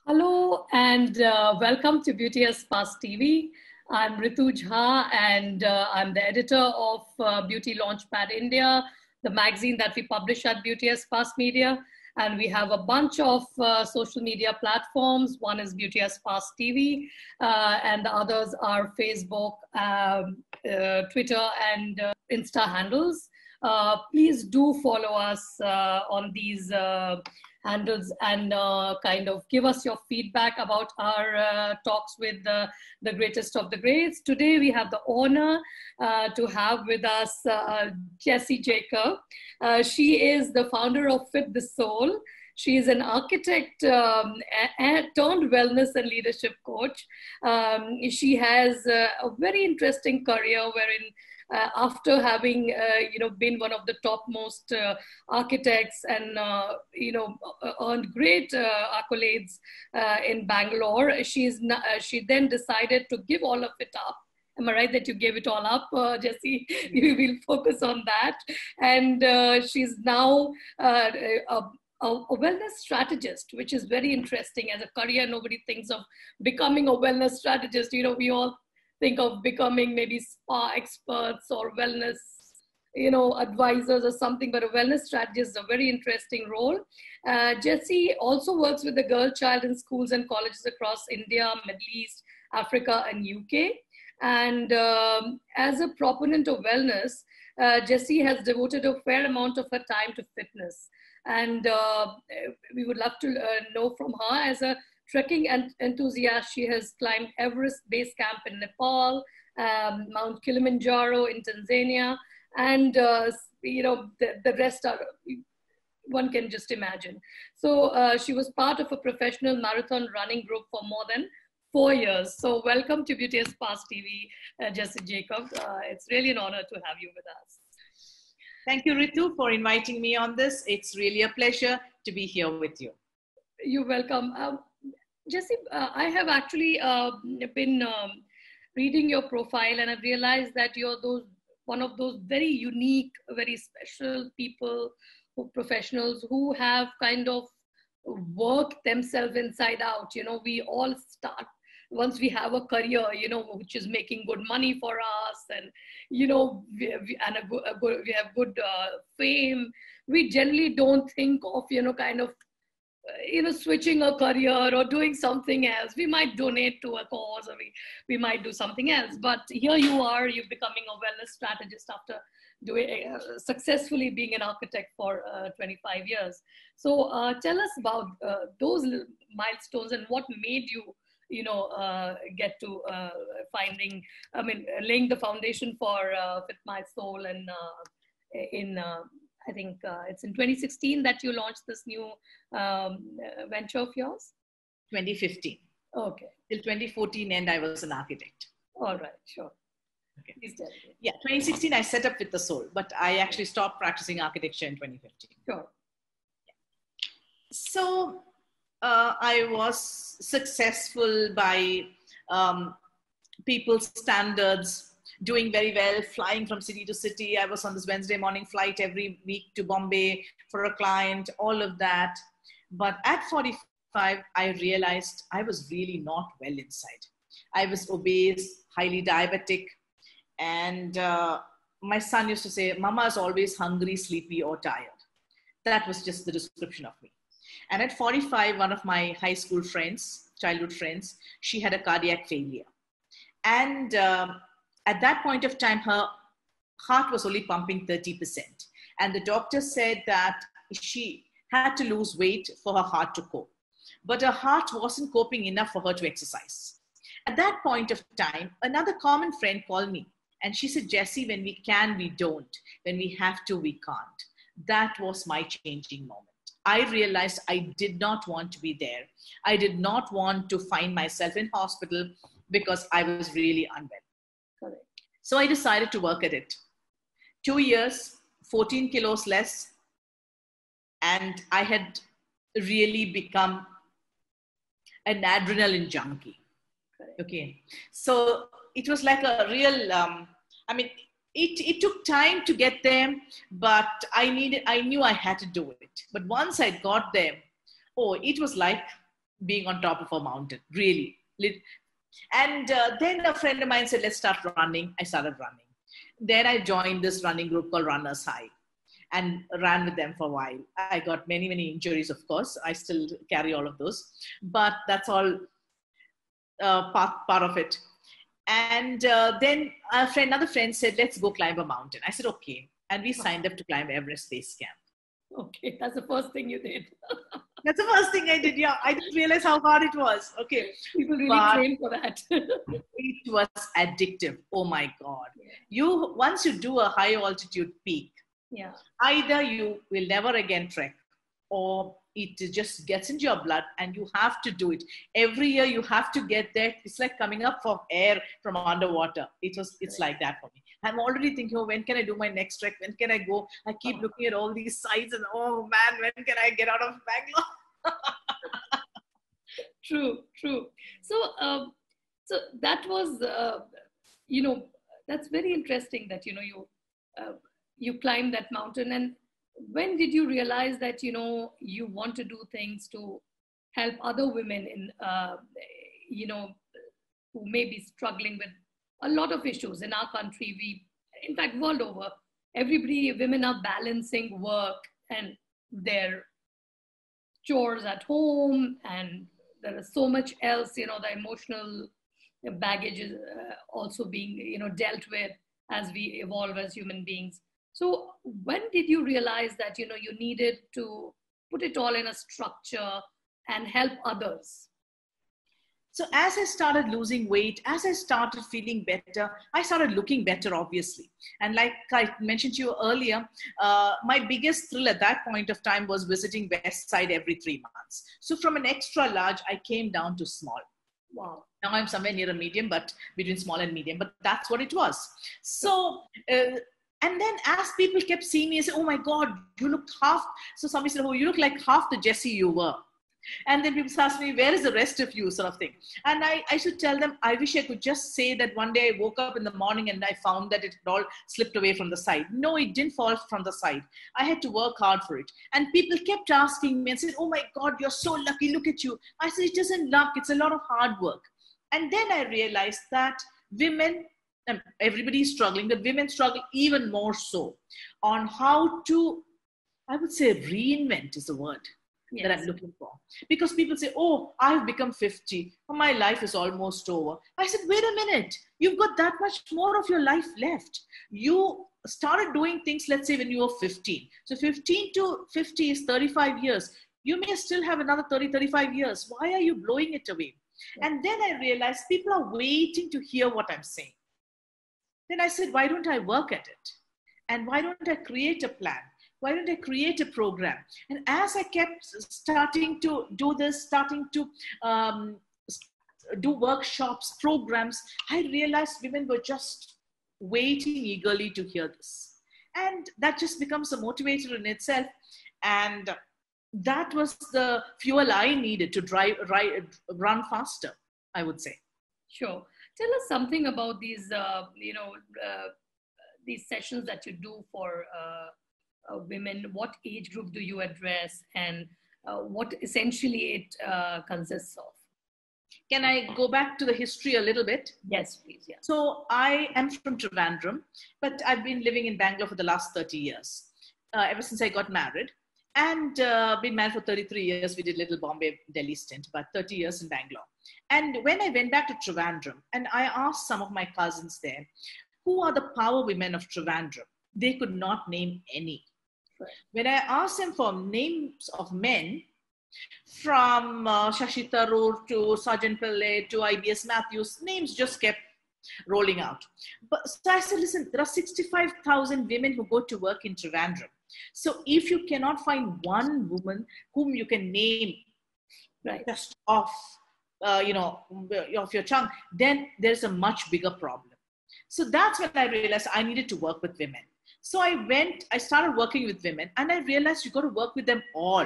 Hello and welcome to Beaute Espace TV. I'm Ritoo Jhha and I'm the editor of Beauty Launchpad India, the magazine that we publish at Beaute Espace Media. And we have a bunch of social media platforms. One is Beaute Espace TV and the others are Facebook, Twitter and Insta handles. Please do follow us on these handles and kind of give us your feedback about our talks with the greatest of the greats. Today we have the honor to have with us Jessy Jacob. She is the founder of Fit the Soul. She is an architect turned wellness and leadership coach. She has a very interesting career wherein after having been one of the topmost architects and earned great accolades in Bangalore, she then decided to give all of it up. Am I right that you gave it all up, Jessy? We will focus on that. And she's now a wellness strategist, which is very interesting. As a career, nobody thinks of becoming a wellness strategist. We all think of becoming maybe spa experts or wellness, advisors or something, but a wellness strategist is a very interesting role. Jessy also works with the girl child in schools and colleges across India, Middle East, Africa, and UK. And as a proponent of wellness, Jessy has devoted a fair amount of her time to fitness. And we would love to know from her. As a trekking enthusiast, she has climbed Everest Base Camp in Nepal, Mount Kilimanjaro in Tanzania, and the rest are, one can just imagine. So she was part of a professional marathon running group for more than 4 years. So welcome to Beaute Espace TV, Jessy Jacob. It's really an honor to have you with us. Thank you, Ritoo, for inviting me on this. It's really a pleasure to be here with you. You're welcome. Jessy, I have actually been reading your profile, and I've realized that you're one of those very unique, very special people, professionals who have kind of worked themselves inside out. We all start once we have a career, which is making good money for us, and we have good fame. We generally don't think of kind of switching a career or doing something else. We might donate to a cause, or we might do something else. But here you are, you're becoming a wellness strategist after doing successfully being an architect for 25 years. So tell us about those milestones and what made you get to laying the foundation for Fit My Soul, and I think it's in 2016 that you launched this new venture of yours? 2015. Okay. Till 2014 and I was an architect. All right, sure. Okay. Please tell me. Yeah, 2016 I set up Fit the Soul, but I actually stopped practicing architecture in 2015. Sure. Yeah. So I was successful by people's standards, doing very well, flying from city to city. I was on this Wednesday morning flight every week to Bombay for a client, all of that. But at 45, I realized I was really not well inside. I was obese, highly diabetic. And my son used to say, Mama is always hungry, sleepy, or tired. That was just the description of me. And at 45, one of my high school friends, childhood friends, she had a cardiac failure. And at that point of time, her heart was only pumping 30%. And the doctor said that she had to lose weight for her heart to cope. But her heart wasn't coping enough for her to exercise. At that point of time, another common friend called me. And she said, Jessy, when we can, we don't. When we have to, we can't. That was my changing moment. I realized I did not want to be there. I did not want to find myself in hospital because I was really unwell. Correct. So I decided to work at it. 2 years, 14 kilos less. And I had really become an adrenaline junkie. Correct. Okay. So it was like a real, it took time to get there, but I knew I had to do it. But once I got there, it was like being on top of a mountain, really. And then a friend of mine said, let's start running. I started running. Then I joined this running group called Runners High and ran with them for a while. I got many, many injuries, of course. I still carry all of those, but that's all part of it. And then another friend said, let's go climb a mountain. I said, okay. And we signed up to climb Everest Base Camp. Okay, that's the first thing you did. That's the first thing I did. Yeah, I didn't realize how hard it was. Okay. People really train for that. It was addictive. Oh my God. Once you do a high altitude peak, either you will never again trek, or it just gets into your blood and you have to do it. Every year you have to get there. It's like coming up for air from underwater. It's like that for me. I'm already thinking, oh, when can I do my next trek? When can I go? I keep looking at all these sites and, oh man, when can I get out of Bangalore? True. So that was, that's very interesting that, you climbed that mountain. And when did you realize that, you want to do things to help other women in, who may be struggling with a lot of issues in our country? In fact, world over, women are balancing work and their chores at home, and there is so much else, the emotional baggage is also being, dealt with as we evolve as human beings. So when did you realize that, you needed to put it all in a structure and help others? So as I started losing weight, as I started feeling better, I started looking better, obviously. And like I mentioned to you earlier, my biggest thrill at that point of time was visiting West Side every 3 months. So from an extra large, I came down to small. Wow. Now I'm somewhere near a medium, but between small and medium, but that's what it was. So, and then as people kept seeing me, I said, oh my God, you look half. So somebody said, oh, you look like half the Jessy you were. And then people ask me, where is the rest of you, sort of thing. And I should tell them, I wish I could just say that one day I woke up in the morning and I found that it had all slipped away from the side. No, it didn't fall from the side. I had to work hard for it. And people kept asking me and said, oh my God, you're so lucky, look at you. I said, it isn't luck, it's a lot of hard work. And then I realized that women, everybody's struggling, but women struggle even more so on how to, I would say, reinvent is the word. Yes. That I'm looking for. Because people say, oh, I've become 50. My life is almost over. I said, wait a minute. You've got that much more of your life left. You started doing things, let's say, when you were 15. So 15 to 50 is 35 years. You may still have another 30, 35 years. Why are you blowing it away? Yeah. And then I realized people are waiting to hear what I'm saying. Then I said, why don't I work at it? And why don't I create a plan? Why don't I create a program? And as I kept starting to do this, starting to do workshops, programs, I realized women were just waiting eagerly to hear this. And that just becomes a motivator in itself. And that was the fuel I needed to run faster, I would say. Sure. Tell us something about these, these sessions that you do for women. What age group do you address, and what essentially it consists of? Can I go back to the history a little bit? Yes, please. Yeah. So I am from Trivandrum, but I've been living in Bangalore for the last 30 years, ever since I got married. And been married for 33 years. We did little Bombay, Delhi stint, but 30 years in Bangalore. And when I went back to Trivandrum, and I asked some of my cousins there, who are the power women of Trivandrum? They could not name any. Right. When I asked them for names of men, from Shashi Tharoor to Sergeant Pillai to IBS Matthews, names just kept rolling out. But so I said, listen, there are 65,000 women who go to work in Trivandrum. So if you cannot find one woman whom you can name, right, just off, off your tongue, then there's a much bigger problem. So that's when I realized I needed to work with women. So I started working with women, and I realized you got to work with them all.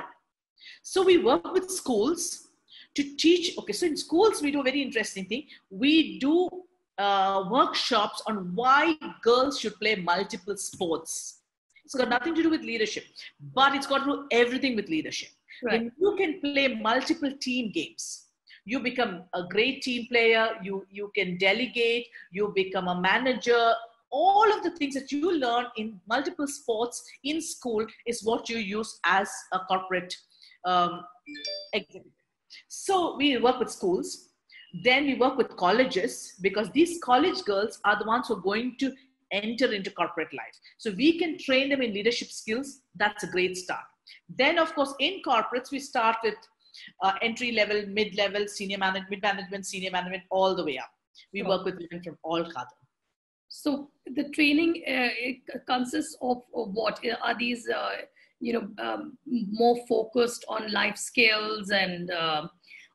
So we work with schools to teach. Okay, so in schools, we do a very interesting thing. We do workshops on why girls should play multiple sports. It's got nothing to do with leadership, but it's got to do everything with leadership. Right. When you can play multiple team games, you become a great team player, you can delegate, you become a manager. All of the things that you learn in multiple sports in school is what you use as a corporate executive. So we work with schools, then we work with colleges, because these college girls are the ones who are going to enter into corporate life. So we can train them in leadership skills. That's a great start. Then, of course, in corporates, we start with entry level, mid-level, mid-management, senior management, all the way up. We work with women from all cadre. So the training it consists of what? Are these, more focused on life skills and,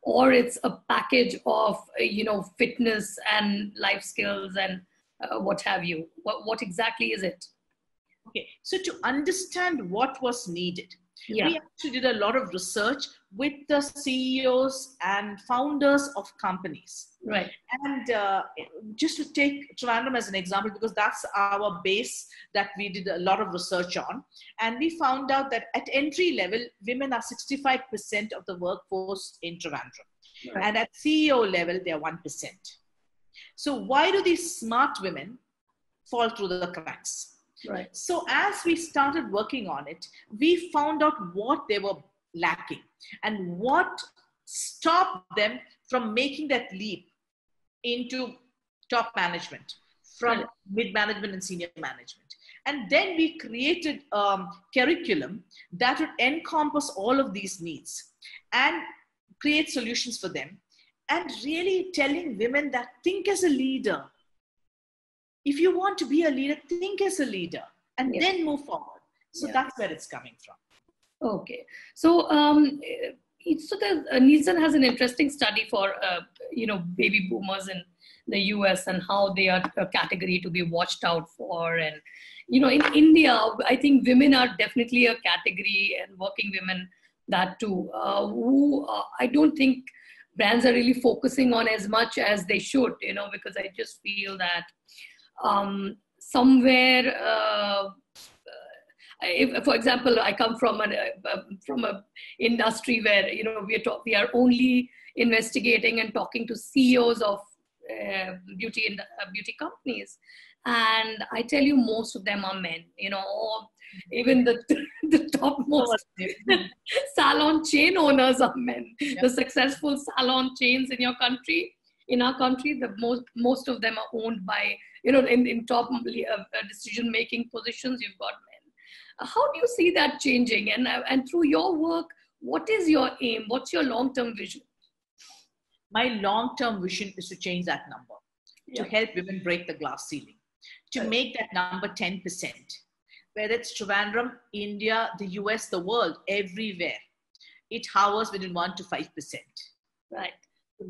or it's a package of, fitness and life skills and what have you? What exactly is it? Okay, so to understand what was needed, we actually did a lot of research with the CEOs and founders of companies. Right. And just to take Trivandrum as an example, because that's our base that we did a lot of research on. And we found out that at entry level, women are 65% of the workforce in Trivandrum. Right. And at CEO level, they're 1%. So why do these smart women fall through the cracks? Right. So as we started working on it, we found out what they were lacking and what stopped them from making that leap into top management, from mid-management and senior management. And then we created a curriculum that would encompass all of these needs and create solutions for them, and really telling women that think as a leader. If you want to be a leader, think as a leader and then move forward. So that's where it's coming from. Okay. So, Nielsen has an interesting study for, baby boomers in the US and how they are a category to be watched out for. And, in India, I think women are definitely a category, and working women, that too, who I don't think brands are really focusing on as much as they should, because I just feel that somewhere, if, for example, I come from a industry where we are only investigating and talking to CEOs of beauty companies, and I tell you, most of them are men. Or even the topmost salon chain owners are men. Yeah. The successful salon chains in our country, most of them are owned by, in top decision-making positions, you've got men. How do you see that changing? And through your work, what is your aim? What's your long-term vision? My long-term vision is to change that number, to help women break the glass ceiling, to make that number 10%. Whether it's Trivandrum, India, the US, the world, everywhere, it hovers within 1 to 5%. Right.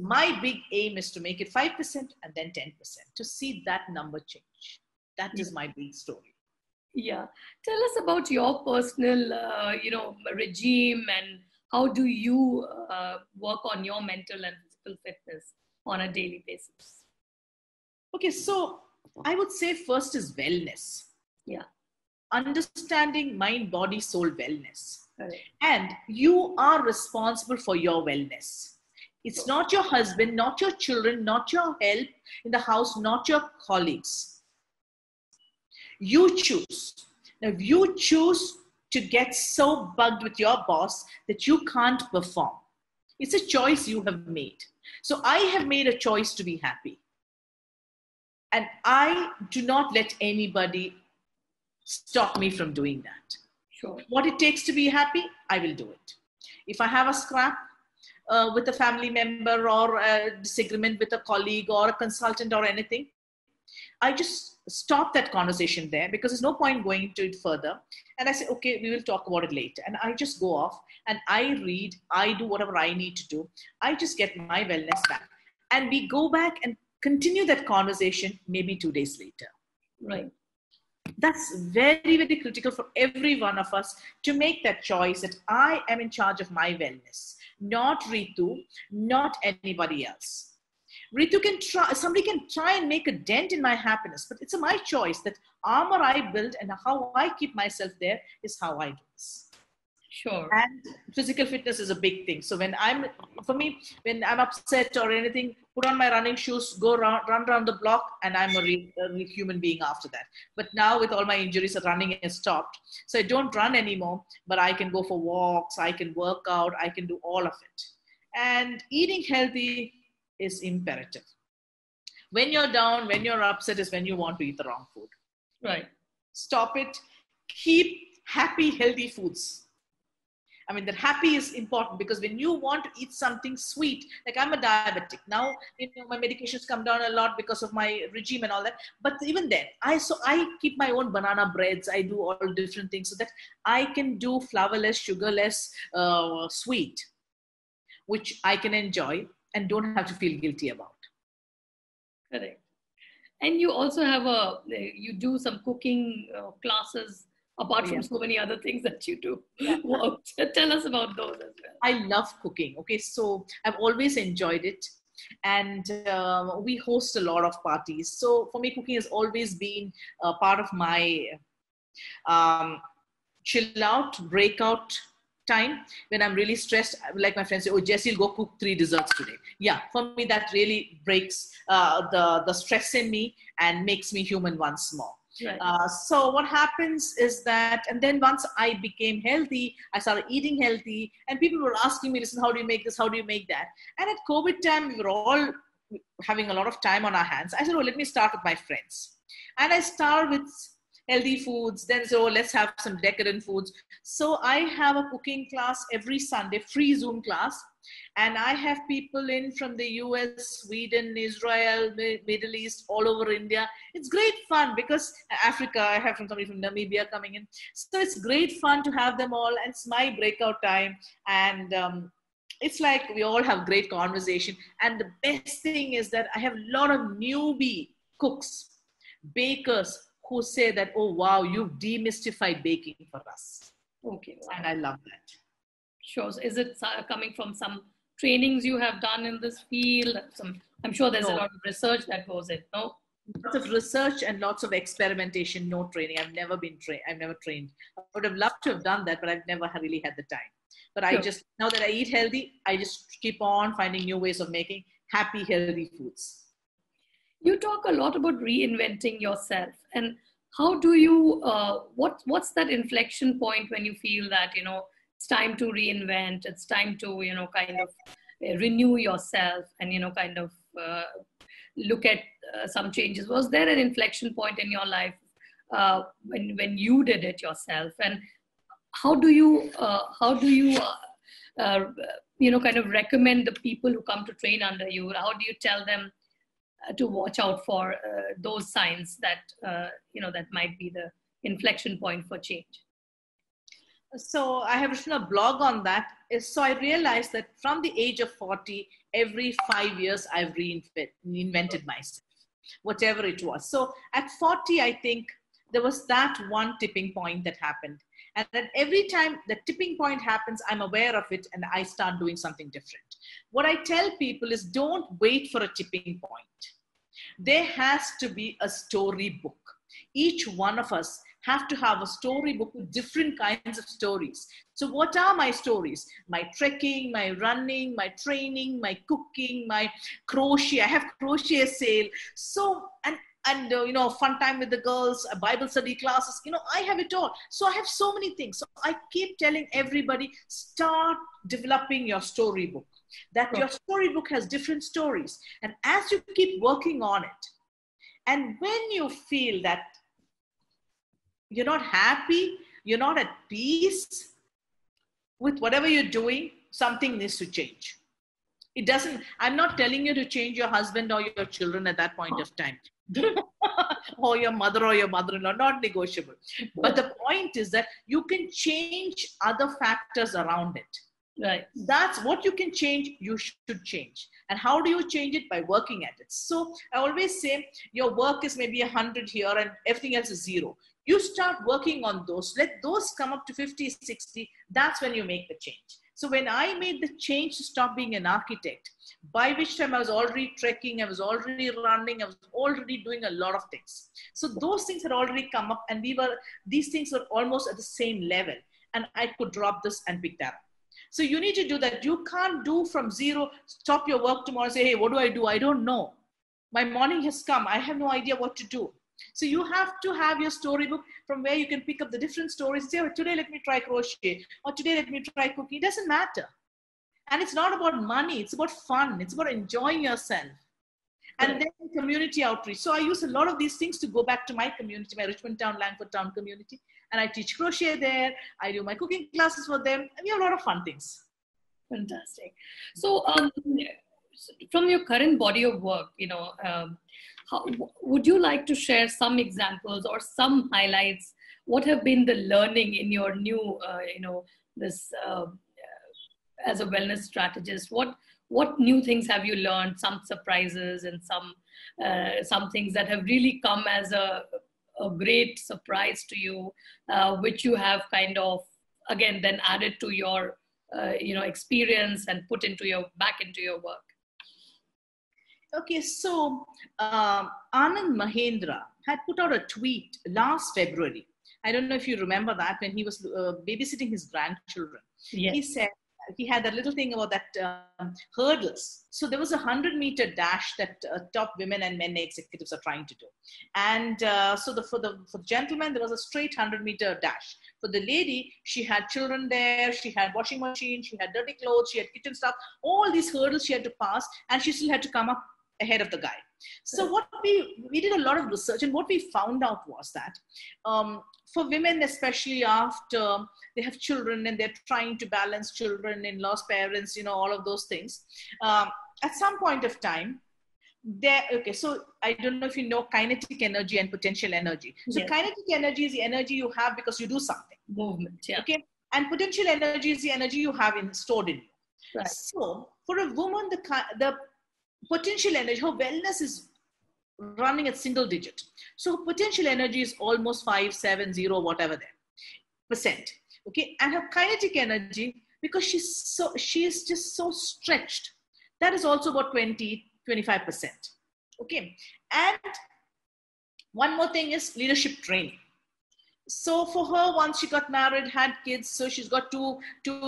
My big aim is to make it 5% and then 10%, to see that number change. That is my big story. Yeah. Tell us about your personal, regime, and how do you work on your mental and physical fitness on a daily basis? Okay, so I would say first is wellness. Yeah. Understanding mind, body, soul wellness. Right. And you are responsible for your wellness. It's not your husband, not your children, not your help in the house, not your colleagues. You choose. Now, if you choose to get so bugged with your boss that you can't perform, it's a choice you have made. So I have made a choice to be happy. And I do not let anybody stop me from doing that. Sure. What it takes to be happy, I will do it. If I have a scrap with a family member, or a disagreement with a colleague or a consultant or anything, I just stop that conversation there, because there's no point going into it further. And I say, okay, we will talk about it later. And I just go off and I read, I do whatever I need to do. I just get my wellness back. And we go back and continue that conversation maybe 2 days later. Right. That's very, very critical for every one of us to make that choice that I am in charge of my wellness, not Ritoo, not anybody else. Ritu can try, somebody can try and make a dent in my happiness, but it's my choice. That armor I build and how I keep myself there is how I do this. Sure. And physical fitness is a big thing. So when I'm upset or anything, put on my running shoes, run around the block, and I'm a real human being after that. But now with all my injuries, running has stopped. So I don't run anymore, but I can go for walks, I can work out, I can do all of it. And eating healthy is imperative. When you're down, when you're upset is when you want to eat the wrong food. Right. Stop it. Keep happy, healthy foods. I mean, that happy is important, because when you want to eat something sweet, like I'm a diabetic now, my medications come down a lot because of my regime and all that. But even then, I keep my own banana breads. I do all different things so that I can do flourless, sugarless, sweet, which I can enjoy and don't have to feel guilty about. Correct. And you also have you do some cooking classes, apart from so many other things that you do. Yeah. Well, tell us about those as well. I love cooking. Okay, so I've always enjoyed it. And we host a lot of parties. So for me, cooking has always been part of my chill out, breakout time. When I'm really stressed, like my friends say, oh, Jessy, you'll go cook 3 desserts today. Yeah, for me, that really breaks the stress in me and makes me human once more. Right. So what happens is that, and then once I became healthy, I started eating healthy, and people were asking me, listen, how do you make this? How do you make that? And at COVID time, we were all having a lot of time on our hands. I said, oh, let me start with my friends. And I started with healthy foods. Then so let's have some decadent foods. So I have a cooking class every Sunday, free Zoom class. And I have people in from the US, Sweden, Israel, Middle East, all over India. It's great fun because Africa, I have somebody from Namibia coming in. So it's great fun to have them all. And it's my breakout time. And it's like we all have great conversation. And the best thing is that I have a lot of newbie cooks, bakers who say that, oh, wow, you've demystified baking for us. Okay. Wow. And I love that. Sure. So is it coming from some trainings you have done in this field? I'm sure there's a lot of research that goes in, no? Lots of research and lots of experimentation, no training. I've never been trained. I've never trained. I would have loved to have done that, but I've never really had the time. But sure. Now that I eat healthy, I just keep on finding new ways of making happy, healthy foods. You talk a lot about reinventing yourself. And how do you, what's that inflection point when you feel that, it's time to reinvent, it's time to, kind of renew yourself and, kind of look at some changes? Was there an inflection point in your life when you did it yourself? And how do you kind of recommend the people who come to train under you? How do you tell them to watch out for those signs that, that might be the inflection point for change? So I have written a blog on that. So I realized that from the age of 40, every 5 years, I've reinvented myself, whatever it was. So at 40, I think there was that one tipping point that happened. And then every time the tipping point happens, I'm aware of it and I start doing something different. What I tell people is don't wait for a tipping point. There has to be a storybook. Each one of us have to have a storybook with different kinds of stories. So what are my stories? My trekking, my running, my training, my cooking, my crochet. I have crochet sale. So, and fun time with the girls, Bible study classes, I have it all. So I have so many things. So I keep telling everybody, start developing your storybook. That your storybook has different stories. And as you keep working on it, and when you feel that you're not happy, you're not at peace with whatever you're doing, something needs to change. I'm not telling you to change your husband or your children at that point of time. Or your mother or your mother-in-law, not negotiable. But the point is that you can change other factors around it. Right. That's what you can change, you should change. And how do you change it? By working at it. So I always say your work is maybe 100 here and everything else is 0. You start working on those. Let those come up to 50, 60. That's when you make the change. So when I made the change to stop being an architect, by which time I was already trekking, I was already running, I was already doing a lot of things. So those things had already come up, and these things were almost at the same level, and I could drop this and pick that up. So you need to do that. You can't do from zero, stop your work tomorrow, say, hey, what do? I don't know. My morning has come. I have no idea what to do. So you have to have your storybook from where you can pick up the different stories. Say, oh, today let me try crochet, or today let me try cooking. It doesn't matter. And it's not about money. It's about fun. It's about enjoying yourself. And then community outreach. So I use a lot of these things to go back to my community, my Richmond Town, Langford Town community. And I teach crochet there. I do my cooking classes for them. And we have a lot of fun things. Fantastic. So from your current body of work, would you like to share some examples or some highlights? What have been the learning in your new, this as a wellness strategist? What new things have you learned? Some surprises and some things that have really come as a great surprise to you, which you have kind of again then added to your experience and put back into your work. Okay, so Anand Mahendra had put out a tweet last February. I don't know if you remember that, when he was babysitting his grandchildren. Yes. He said he had that little thing about that hurdles. So there was a 100-meter dash that top women and men executives are trying to do. And so for the gentleman, there was a straight 100-meter dash. For the lady, she had children there, she had washing machine, she had dirty clothes, she had kitchen stuff, all these hurdles she had to pass, and she still had to come up ahead of the guy. So what we did a lot of research, and what we found out was that for women, especially after they have children and they're trying to balance children, in-laws, parents, all of those things, at some point of time, so I don't know if you know kinetic energy and potential energy. So yes. Kinetic energy is the energy you have because you do something. Movement, yeah. Okay. And potential energy is the energy you have stored in you. Right. So for a woman, the potential energy, her wellness is running at single digit. So potential energy is almost 5, 7, 0, whatever there, percent. Okay. And her kinetic energy, because she's just so stretched, that is also about 25%. Okay. And one more thing is leadership training. So for her, once she got married, had kids, so she's got two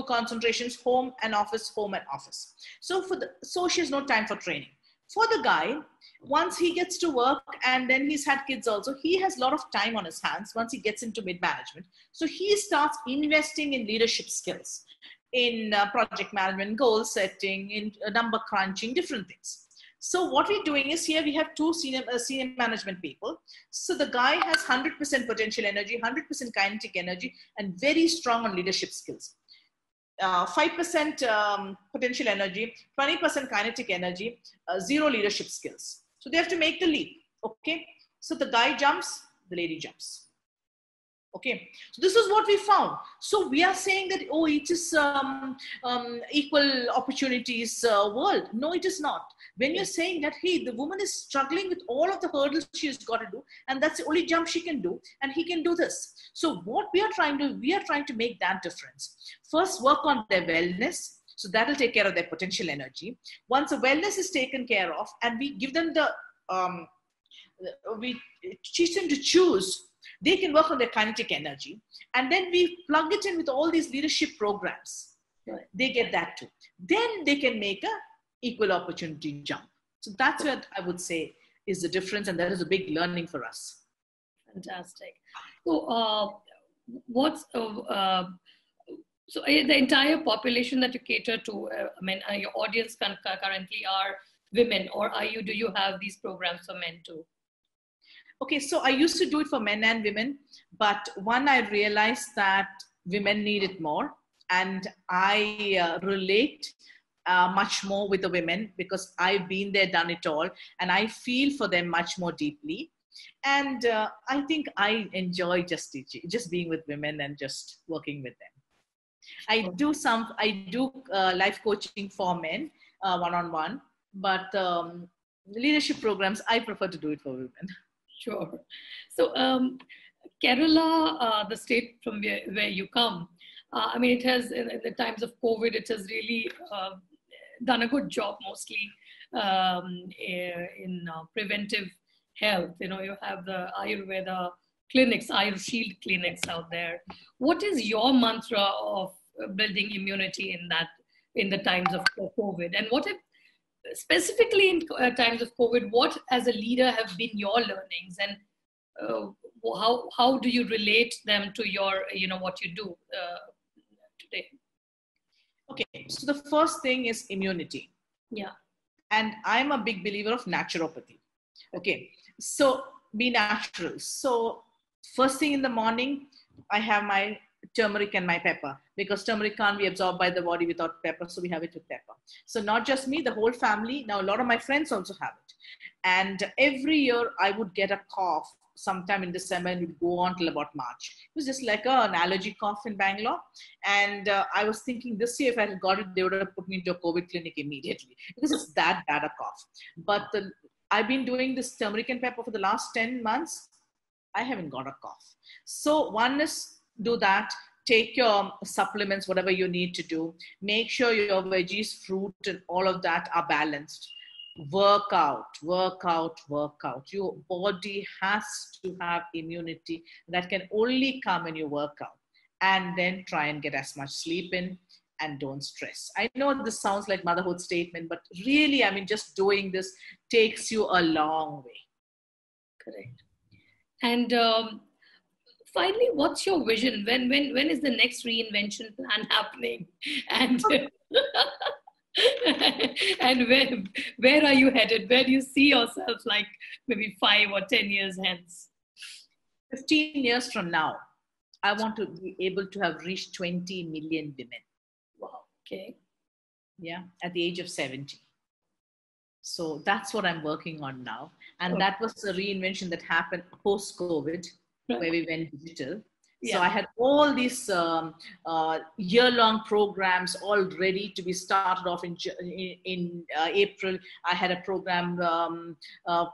concentrations, home and office, home and office. So she has no time for training. For the guy, once he gets to work and then he's had kids also, he has a lot of time on his hands once he gets into mid-management. So he starts investing in leadership skills, in project management, goal setting, in number crunching, different things. So what we're doing is, here we have two senior management people. So the guy has 100% potential energy, 100% kinetic energy, and very strong on leadership skills. 5% potential energy, 20% kinetic energy, 0 leadership skills. So they have to make the leap. Okay. So the guy jumps, the lady jumps. Okay, so this is what we found. So we are saying that, oh, it is equal opportunities world. No, it is not. When you're saying that, hey, the woman is struggling with all of the hurdles she's got to do, and that's the only jump she can do, and he can do this. So what we are trying to make that difference. First, work on their wellness. So that will take care of their potential energy. Once the wellness is taken care of, and we give them we teach them to choose, they can work on their kinetic energy, and then we plug it in with all these leadership programs. Right. They get that too. Then they can make a equal opportunity jump. So that's what I would say is the difference, and that is a big learning for us. Fantastic. So so the entire population that you cater to, your audience currently are women, or do you have these programs for men too? Okay, so I used to do it for men and women, but I realized that women need it more, and I relate much more with the women because I've been there, done it all, and I feel for them much more deeply. And I think I enjoy just teaching, just being with women and just working with them. I do life coaching for men, one-on-one, but leadership programs, I prefer to do it for women. Sure. So Kerala, the state from where you come, I mean, it has, in the times of COVID, it has really done a good job mostly in preventive health. You know, you have the Ayurveda clinics, Ayurshield clinics out there. What is your mantra of building immunity in the times of COVID? And what if, specifically in times of COVID, what as a leader have been your learnings, and how do you relate them to your, what you do today? Okay, so the first thing is immunity. Yeah. And I'm a big believer of naturopathy. Okay, so be natural. So first thing in the morning, I have my turmeric and my pepper, because turmeric can't be absorbed by the body without pepper. So we have it with pepper. So not just me, the whole family. Now, a lot of my friends also have it. And every year I would get a cough sometime in December and it would go on till about March. It was just like an allergy cough in Bangalore. And I was thinking this year, if I had got it, they would have put me into a COVID clinic immediately, because it's that bad a cough. But I've been doing this turmeric and pepper for the last 10 months. I haven't got a cough. So one is, do that. Take your supplements, whatever you need to do. Make sure your veggies, fruit, and all of that are balanced. Work out. Your body has to have immunity. That can only come when you work out. And then try and get as much sleep in, and don't stress. I know this sounds like motherhood statement, but really, I mean, just doing this takes you a long way. Correct. And finally, what's your vision? When is the next reinvention plan happening? And and where are you headed? Where do you see yourself, like maybe 5 or 10 years hence? 15 years from now, I want to be able to have reached 20 million women. Wow. Okay. Yeah, at the age of 70. So that's what I'm working on now. And that was the reinvention that happened post-COVID, where we went digital. Yeah. So I had all these year-long programs all ready to be started off in April. I had a program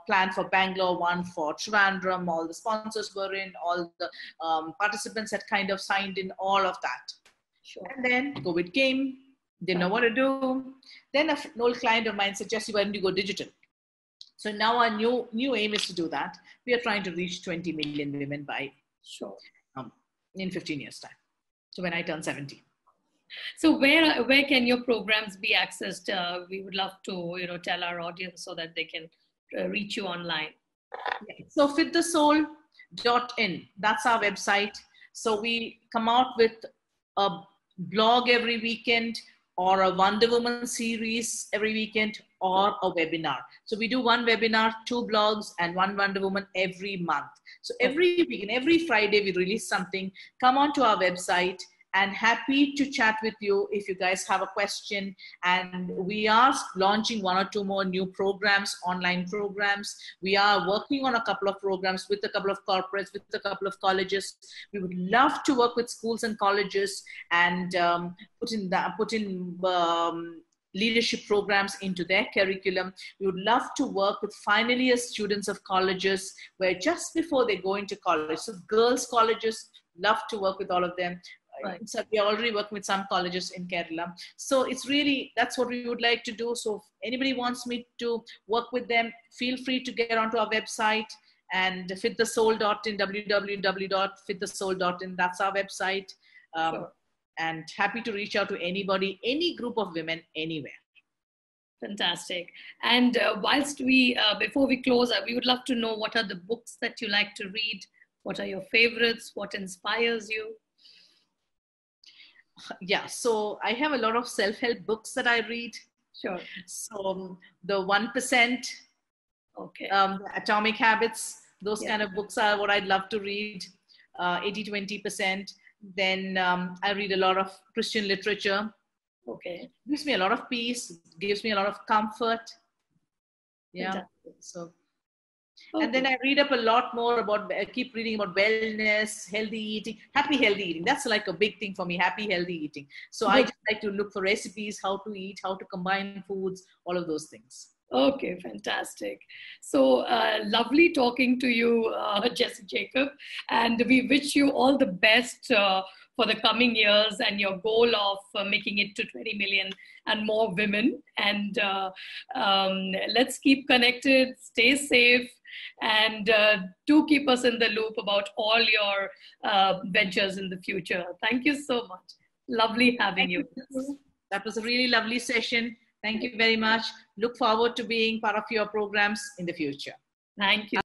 planned for Bangalore, one for Trivandrum. All the sponsors were in, all the participants had kind of signed in, all of that. Sure. And then COVID came, didn't know what to do. Then an old client of mine said, Jessy, why don't you go digital? So now our new aim is to do that. We are trying to reach 20 million women by in 15 years time. So when I turn 70. So where can your programs be accessed? We would love to tell our audience so that they can reach you online. So fitthesoul.in, that's our website. So we come out with a blog every weekend, or a Wonder Woman series every weekend, or a webinar. So we do one webinar, 2 blogs, and 1 Wonder Woman every month. So every week and every Friday we release something. Come on to our website, and happy to chat with you if you guys have a question. And we are launching 1 or 2 more new programs, online programs. We are working on a couple of programs with a couple of corporates, with a couple of colleges. We would love to work with schools and colleges and put in leadership programs into their curriculum. We would love to work with final year students of colleges, where just before they go into college, so girls' colleges, love to work with all of them. Right. So we are already working with some colleges in Kerala. So it's really, that's what we would like to do. So if anybody wants me to work with them, feel free to get onto our website, and fitthesoul.in, www.fitthesoul.in, that's our website. Sure. And happy to reach out to anybody, any group of women, anywhere. Fantastic. And whilst before we close, we would love to know, what are the books that you like to read? What are your favorites? What inspires you? Yeah, so I have a lot of self-help books that I read. Sure. So the 1%, okay, Atomic Habits, those kind of books are what I'd love to read. 80-20%. Then I read a lot of Christian literature. Okay. Gives me a lot of peace, gives me a lot of comfort. Yeah. Fantastic. So. Okay. And then I read up a lot more I keep reading about wellness, healthy eating, healthy eating. That's like a big thing for me, happy, healthy eating. So I just like to look for recipes, how to eat, how to combine foods, all of those things. Okay, fantastic. So lovely talking to you, Jessy Jacob. And we wish you all the best for the coming years and your goal of making it to 20 million and more women. And let's keep connected, stay safe, and do keep us in the loop about all your ventures in the future. Thank you so much. Lovely having you. That was a really lovely session. Thank you very much. Look forward to being part of your programs in the future. Thank you.